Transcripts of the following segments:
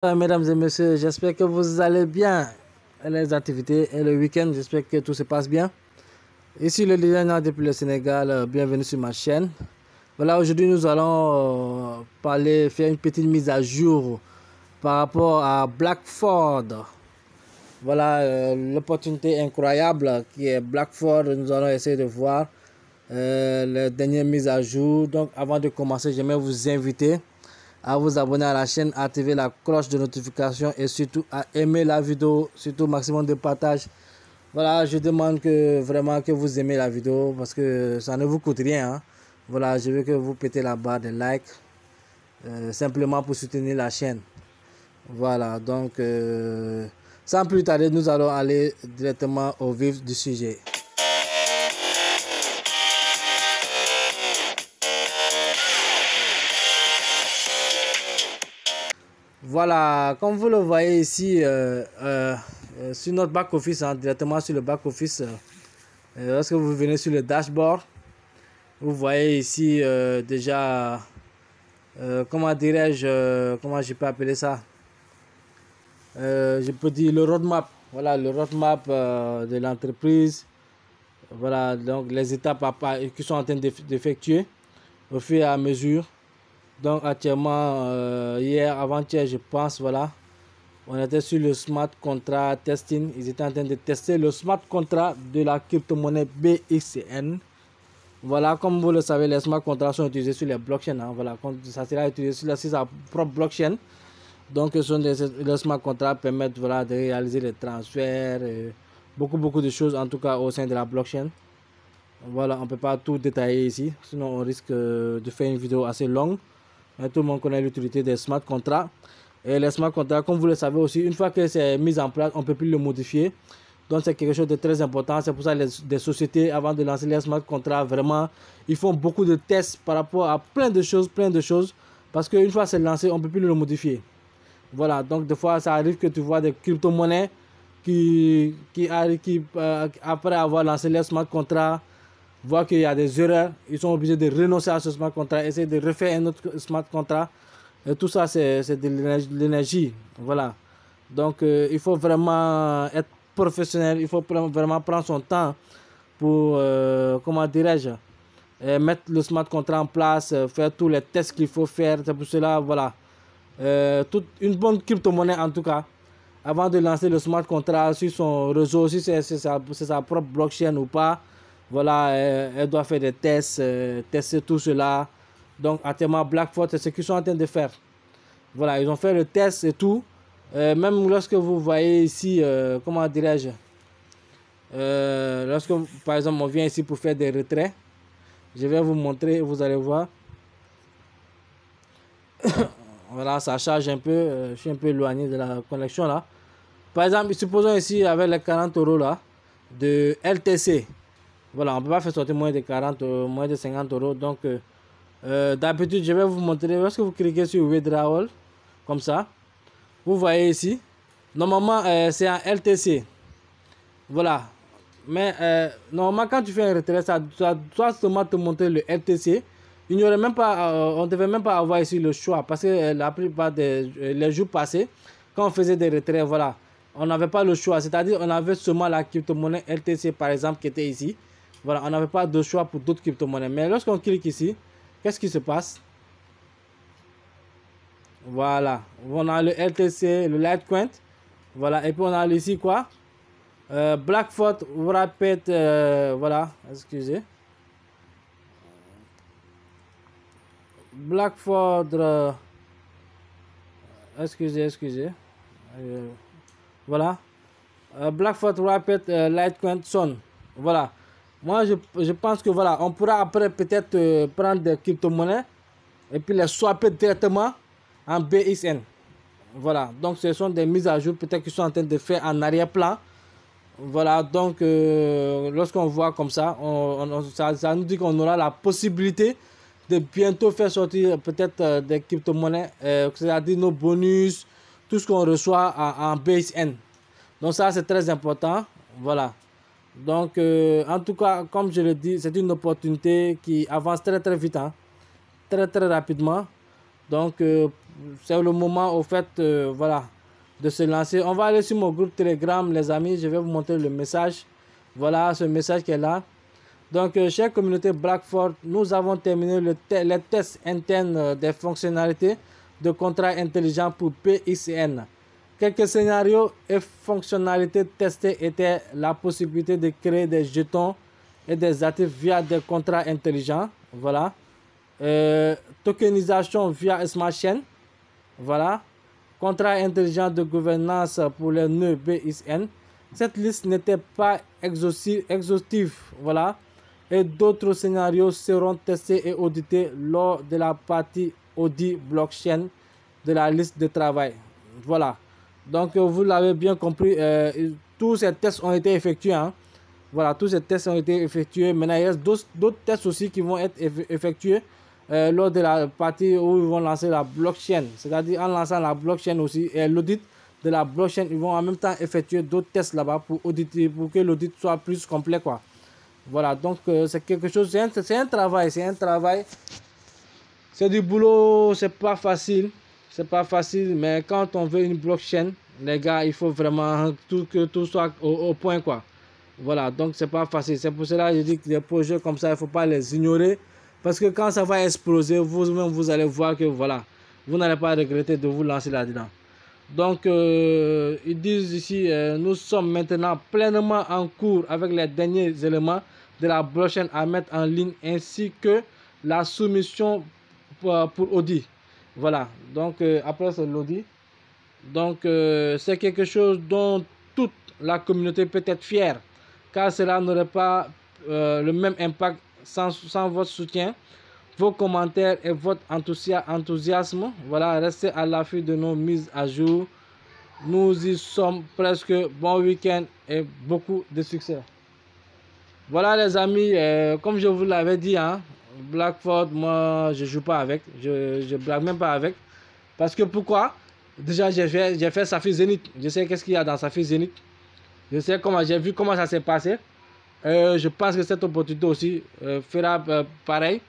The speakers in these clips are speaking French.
Mesdames et messieurs, j'espère que vous allez bien. Les activités et le week-end, j'espère que tout se passe bien. Ici le Liana depuis le Sénégal, bienvenue sur ma chaîne. Voilà, aujourd'hui nous allons faire une petite mise à jour par rapport à Blackford. Voilà l'opportunité incroyable qui est Blackford. Nous allons essayer de voir les dernières mises à jour. Donc avant de commencer, j'aimerais vous inviter à vous abonner à la chaîne, à activer la cloche de notification et surtout à aimer la vidéo, surtout maximum de partage. Voilà, je demande vraiment que vous aimez la vidéo parce que ça ne vous coûte rien. Hein. Voilà, je veux que vous pétez la barre de like simplement pour soutenir la chaîne. Voilà, donc sans plus tarder, nous allons aller directement au vif du sujet. Voilà, comme vous le voyez ici sur notre back-office, hein, directement sur le back-office, lorsque vous venez sur le dashboard, vous voyez ici déjà, comment dirais-je, comment je peux appeler ça, je peux dire le roadmap, voilà le roadmap de l'entreprise, voilà donc les étapes qui sont en train d'effectuer au fur et à mesure. Donc actuellement, hier, avant-hier, je pense, voilà, on était sur le smart contract testing. Ils étaient en train de tester le smart contract de la crypto-monnaie BXN. Voilà, comme vous le savez, les smart contracts sont utilisés sur les blockchains. Hein, voilà, ça sera utilisé sur sa propre blockchain. Donc, les smart contracts permettent voilà, de réaliser les transferts, beaucoup de choses, en tout cas au sein de la blockchain. Voilà, on ne peut pas tout détailler ici, sinon on risque de faire une vidéo assez longue. Tout le monde connaît l'utilité des smart contracts. Et les smart contracts, comme vous le savez aussi, une fois que c'est mis en place, on ne peut plus le modifier. Donc c'est quelque chose de très important. C'est pour ça que des sociétés, avant de lancer les smart contracts, vraiment, ils font beaucoup de tests par rapport à plein de choses. Parce qu'une fois c'est lancé, on ne peut plus le modifier. Voilà, donc des fois, ça arrive que tu vois des crypto-monnaies qui après avoir lancé les smart contracts, voient qu'il y a des erreurs, ils sont obligés de renoncer à ce smart contract, essayer de refaire un autre smart contract. Et tout ça, c'est de l'énergie. Voilà. Donc, il faut vraiment être professionnel, il faut vraiment prendre son temps pour, comment dirais-je, mettre le smart contract en place, faire tous les tests qu'il faut faire. C'est pour cela, voilà. Une bonne crypto-monnaie, en tout cas, avant de lancer le smart contract sur son réseau, si c'est sa propre blockchain ou pas, voilà, elle doit faire des tests, tester tout cela. Donc, actuellement, Blackford, c'est ce qu'ils sont en train de faire. Voilà, ils ont fait le test et tout. Même lorsque vous voyez ici, comment dirais-je, lorsque, par exemple, on vient ici pour faire des retraits, je vais vous montrer, vous allez voir. Voilà, ça charge un peu, je suis un peu éloigné de la connexion là. Par exemple, supposons ici, avec les 40 € là, de LTC. Voilà, on ne peut pas faire sortir moins de 40, moins de 50 €. Donc, d'habitude, je vais vous montrer. Lorsque vous cliquez sur Withdrawal, comme ça, vous voyez ici, normalement, c'est un LTC. Voilà. Mais normalement, quand tu fais un retrait, ça doit seulement te montrer le LTC. Il n'y aurait même pas, on ne devait même pas avoir ici le choix. Parce que la plupart les jours passés, quand on faisait des retraits, voilà, on n'avait pas le choix. C'est-à-dire, on avait seulement la crypto-monnaie LTC, par exemple, qui était ici. Voilà, on n'avait pas de choix pour d'autres crypto-monnaies. Mais lorsqu'on clique ici, qu'est-ce qui se passe? Voilà, on a le LTC, le Litecoin. Voilà, et puis on a ici quoi? Blackford Rapid, voilà, excusez. Blackford, excusez. Voilà. Blackford Rapid Litecoin Son. Voilà. Moi, je pense que voilà, on pourra après peut-être prendre des crypto-monnaies et puis les swapper directement en BXN. Voilà, donc ce sont des mises à jour peut-être qu'ils sont en train de faire en arrière-plan. Voilà, donc lorsqu'on voit comme ça, ça nous dit qu'on aura la possibilité de bientôt faire sortir peut-être des crypto-monnaies, c'est-à-dire nos bonus, tout ce qu'on reçoit en BXN. Donc ça, c'est très important. Voilà. Donc, en tout cas, comme je le dis, c'est une opportunité qui avance très vite, hein, très rapidement. Donc, c'est le moment au fait voilà, de se lancer. On va aller sur mon groupe Telegram, les amis. Je vais vous montrer le message. Voilà ce message qui est là. Donc, chère communauté Blackford, nous avons terminé les tests internes des fonctionnalités de contrat intelligent pour PXN. Quelques scénarios et fonctionnalités testées étaient la possibilité de créer des jetons et des actifs via des contrats intelligents. Voilà. Tokenisation via Smart Chain. Voilà. Contrat intelligent de gouvernance pour les nœuds BXN. Cette liste n'était pas exhaustive. Voilà. Et d'autres scénarios seront testés et audités lors de la partie audit blockchain de la liste de travail. Voilà. Donc, vous l'avez bien compris, tous ces tests ont été effectués. Hein. Voilà, tous ces tests ont été effectués. Maintenant, il y a d'autres tests aussi qui vont être effectués lors de la partie où ils vont lancer la blockchain. C'est-à-dire en lançant la blockchain aussi et l'audit de la blockchain, ils vont en même temps effectuer d'autres tests là-bas pour auditer, pour que l'audit soit plus complet, quoi. Voilà, donc c'est quelque chose, c'est un travail, c'est du boulot, c'est pas facile, mais quand on veut une blockchain, les gars, il faut vraiment que tout soit au point, quoi. Voilà, donc c'est pas facile, c'est pour cela que je dis que des projets comme ça, il faut pas les ignorer, parce que quand ça va exploser, vous-même, vous allez voir que voilà, vous n'allez pas regretter de vous lancer là-dedans. Donc, ils disent ici, nous sommes maintenant pleinement en cours avec les derniers éléments de la blockchain à mettre en ligne ainsi que la soumission pour audit. Voilà, donc après c'est l'audit. Donc, c'est quelque chose dont toute la communauté peut être fière, car cela n'aurait pas le même impact sans votre soutien, vos commentaires et votre enthousiasme. Voilà, restez à l'affût de nos mises à jour. Nous y sommes presque. Bon week-end et beaucoup de succès. Voilà les amis, comme je vous l'avais dit, hein, Blackford, moi je joue pas avec, je blague même pas avec. Parce que pourquoi? Déjà j'ai fait Safi Zenith, je sais qu'est-ce qu'il y a dans Safi Zenith. Je sais comment, j'ai vu comment ça s'est passé. Je pense que cette opportunité aussi fera pareil.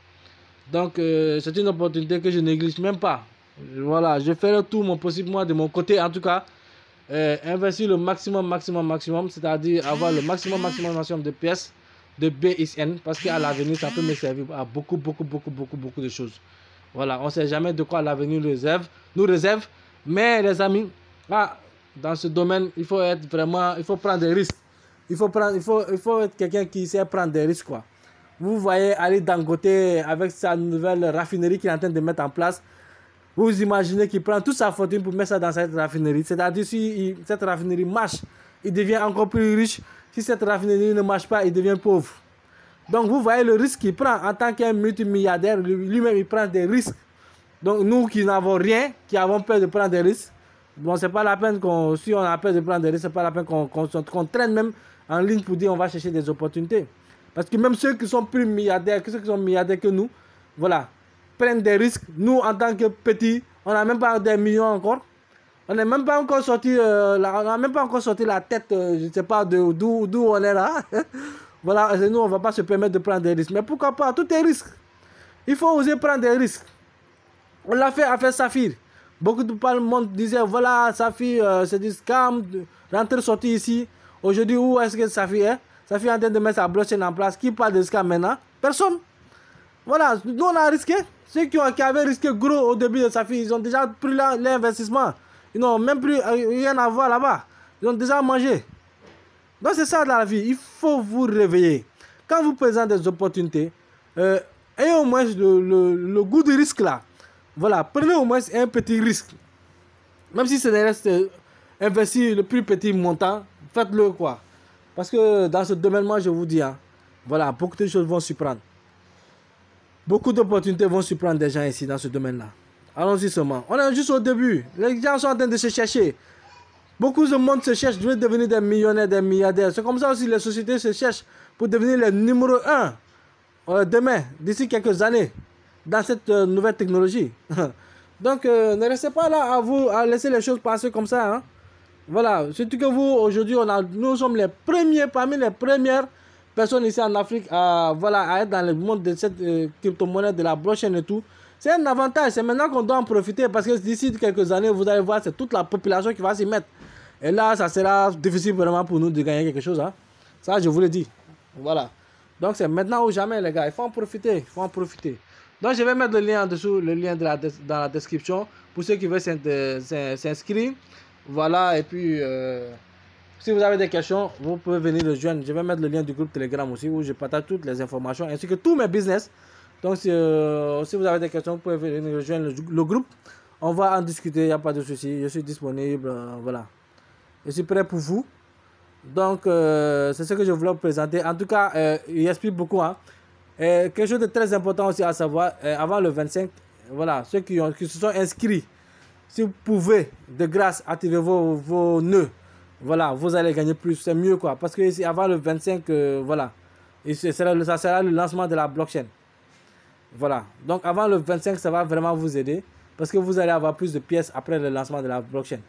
Donc, c'est une opportunité que je néglige même pas. Voilà, je ferai tout mon possible, moi, de mon côté, en tout cas, investir le maximum, c'est-à-dire avoir le maximum de pièces de BXN, parce qu'à l'avenir, ça peut me servir à beaucoup de choses. Voilà, on ne sait jamais de quoi l'avenir nous réserve, mais les amis, dans ce domaine, il faut être vraiment, il faut prendre des risques. Il faut être quelqu'un qui sait prendre des risques, quoi. Vous voyez Ali Dangote avec sa nouvelle raffinerie qu'il est en train de mettre en place. Vous imaginez qu'il prend toute sa fortune pour mettre ça dans cette raffinerie. C'est-à-dire si cette raffinerie marche, il devient encore plus riche. Si cette raffinerie ne marche pas, il devient pauvre. Donc vous voyez le risque qu'il prend en tant qu'un multimilliardaire. Lui-même, il prend des risques. Donc nous qui n'avons rien, qui avons peur de prendre des risques, bon, c'est pas la peine si on a peur de prendre des risques, c'est pas la peine qu'on traîne même en ligne pour dire on va chercher des opportunités. Parce que même ceux qui sont plus milliardaires, ceux qui sont milliardaires que nous, voilà, prennent des risques. Nous, en tant que petits, on n'a même pas des millions encore. On n'a même pas encore sorti, la tête, je ne sais pas d'où on est là. Voilà, nous, on ne va pas se permettre de prendre des risques. Mais pourquoi pas? Tout est risque. Il faut oser prendre des risques. On l'a fait avec Saphir. Beaucoup de monde disaient, voilà, Saphir, c'est du scam, rentrer, sortir ici. Aujourd'hui, où est-ce que Saphir est? Saphir est en train de mettre sa blockchain en place. Qui parle de scam maintenant? Personne. Voilà, nous on a risqué. Ceux qui avaient risqué gros au début de Saphir, ils ont déjà pris l'investissement. Ils n'ont même plus rien à voir là-bas. Ils ont déjà mangé. Donc c'est ça dans la vie. Il faut vous réveiller. Quand vous présentez des opportunités, ayez au moins le goût du risque là. Voilà, prenez au moins un petit risque. Même si c'est reste investir le plus petit montant, faites-le quoi. Parce que dans ce domaine, moi je vous dis, hein, voilà, beaucoup de choses vont surprendre. Beaucoup d'opportunités vont surprendre des gens ici dans ce domaine-là. Allons-y seulement. On est juste au début. Les gens sont en train de se chercher. Beaucoup de monde se cherche, veut devenir des millionnaires, des milliardaires. C'est comme ça aussi les sociétés se cherchent pour devenir les numéro 1 demain, d'ici quelques années, dans cette nouvelle technologie. Donc, ne restez pas là à laisser les choses passer comme ça. Hein. Voilà, surtout que vous, aujourd'hui, nous sommes les premiers, parmi les premières personnes ici en Afrique à être dans le monde de cette crypto-monnaie, de la blockchain et tout. C'est un avantage. C'est maintenant qu'on doit en profiter parce que d'ici quelques années, vous allez voir, c'est toute la population qui va s'y mettre. Et là, ça sera difficile vraiment pour nous de gagner quelque chose. Hein. Ça, je vous le dis. Voilà. Donc, c'est maintenant ou jamais, les gars. Il faut en profiter. Il faut en profiter. Donc, je vais mettre le lien en dessous, le lien dans la description pour ceux qui veulent s'inscrire. Voilà. Et puis, si vous avez des questions, vous pouvez venir le joindre. Je vais mettre le lien du groupe Telegram aussi où je partage toutes les informations ainsi que tous mes business. Donc, si vous avez des questions, vous pouvez venir rejoindre le groupe. On va en discuter, il n'y a pas de souci. Je suis disponible. Voilà. Je suis prêt pour vous. Donc, c'est ce que je voulais vous présenter. En tout cas, il explique beaucoup. Hein. Quelque chose de très important aussi à savoir, avant le 25, voilà, ceux qui se sont inscrits, si vous pouvez, de grâce, activer vos nœuds, voilà, vous allez gagner plus, c'est mieux quoi. Parce que ici, avant le 25, voilà, ça sera le lancement de la blockchain. Voilà, donc avant le 25, ça va vraiment vous aider parce que vous allez avoir plus de pièces après le lancement de la blockchain.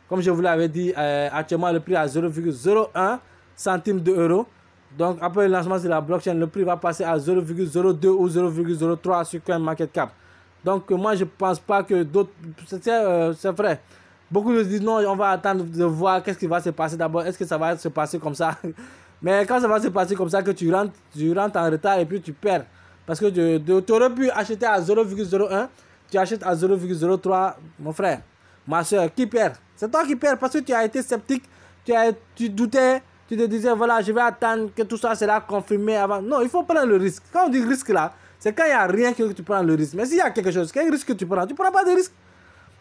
Comme je vous l'avais dit, actuellement le prix est à 0,01 centime d'euro. Donc, après le lancement de la blockchain, le prix va passer à 0,02 ou 0,03 sur CoinMarketCap. Donc, moi, je ne pense pas que d'autres... C'est vrai. Beaucoup nous disent non, on va attendre de voir qu'est-ce qui va se passer d'abord. Est-ce que ça va se passer comme ça? Mais quand ça va se passer comme ça, que tu rentres en retard et puis tu perds. Parce que tu aurais pu acheter à 0,01, tu achètes à 0,03, mon frère, ma soeur, qui perd? C'est toi qui perds parce que tu as été sceptique, tu doutais. Tu te disais, voilà, je vais attendre que tout ça sera confirmé avant. Non, il faut prendre le risque. Quand on dit risque là, c'est quand il n'y a rien que tu prends le risque. Mais s'il y a quelque chose, quel risque que tu prends ne prends pas de risque.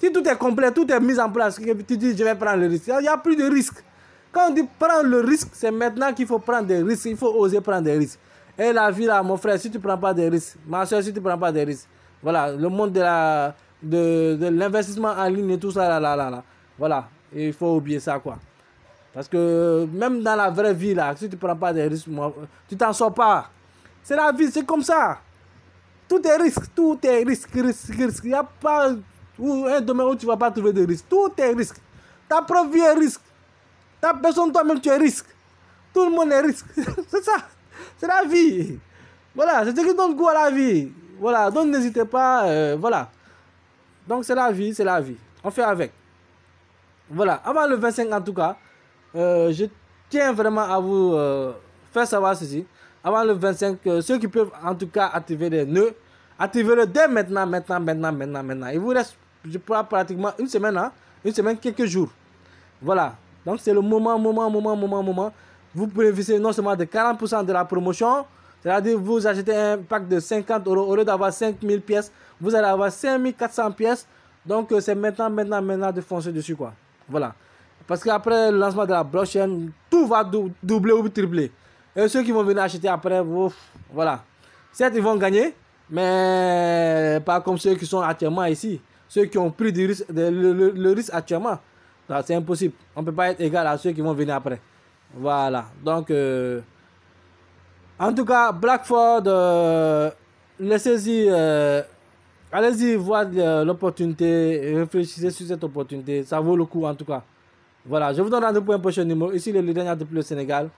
Si tout est complet, tout est mis en place, tu dis, je vais prendre le risque. Il n'y a plus de risque. Quand on dit prendre le risque, c'est maintenant qu'il faut prendre des risques. Il faut oser prendre des risques. Et la vie là, mon frère, si tu ne prends pas des risques, ma soeur, si tu ne prends pas des risques, voilà, le monde de l'investissement en ligne et tout ça, là. Voilà, il faut oublier ça, quoi. Parce que même dans la vraie vie, là, si tu ne prends pas des risques, tu t'en sors pas. C'est la vie, c'est comme ça. Tout est risque, risque. Il n'y a pas un domaine où tu ne vas pas trouver de risque. Tout est risque. Ta propre vie est risque. Ta personne, toi-même, tu es risque. Tout le monde est risque. C'est ça. C'est la vie. Voilà, c'est ce qui donne goût à la vie. Voilà, donc n'hésitez pas. Voilà. Donc c'est la vie, c'est la vie. On fait avec. Voilà, avant le 25 en tout cas. Je tiens vraiment à vous faire savoir ceci. Avant le 25, ceux qui peuvent en tout cas activer les nœuds, activez-le dès maintenant. Il vous reste, je crois, pratiquement une semaine, hein, quelques jours. Voilà. Donc c'est le moment. Vous bénéficiez non seulement de 40% de la promotion, c'est-à-dire vous achetez un pack de 50 euros, au lieu d'avoir 5000 pièces, vous allez avoir 5400 pièces. Donc c'est maintenant de foncer dessus, quoi. Voilà. Parce qu'après le lancement de la blockchain, tout va doubler ou tripler. Et ceux qui vont venir acheter après, voilà. Certes, ils vont gagner, mais pas comme ceux qui sont actuellement ici. Ceux qui ont pris le risque actuellement. C'est impossible. On ne peut pas être égal à ceux qui vont venir après. Voilà. Donc, en tout cas, Blackford, laissez-y... allez-y voir l'opportunité, réfléchissez sur cette opportunité. Ça vaut le coup en tout cas. Voilà, je vous donne rendez-vous pour un prochain numéro. Ici, le leader de plus le Sénégal.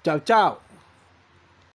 Ciao, ciao.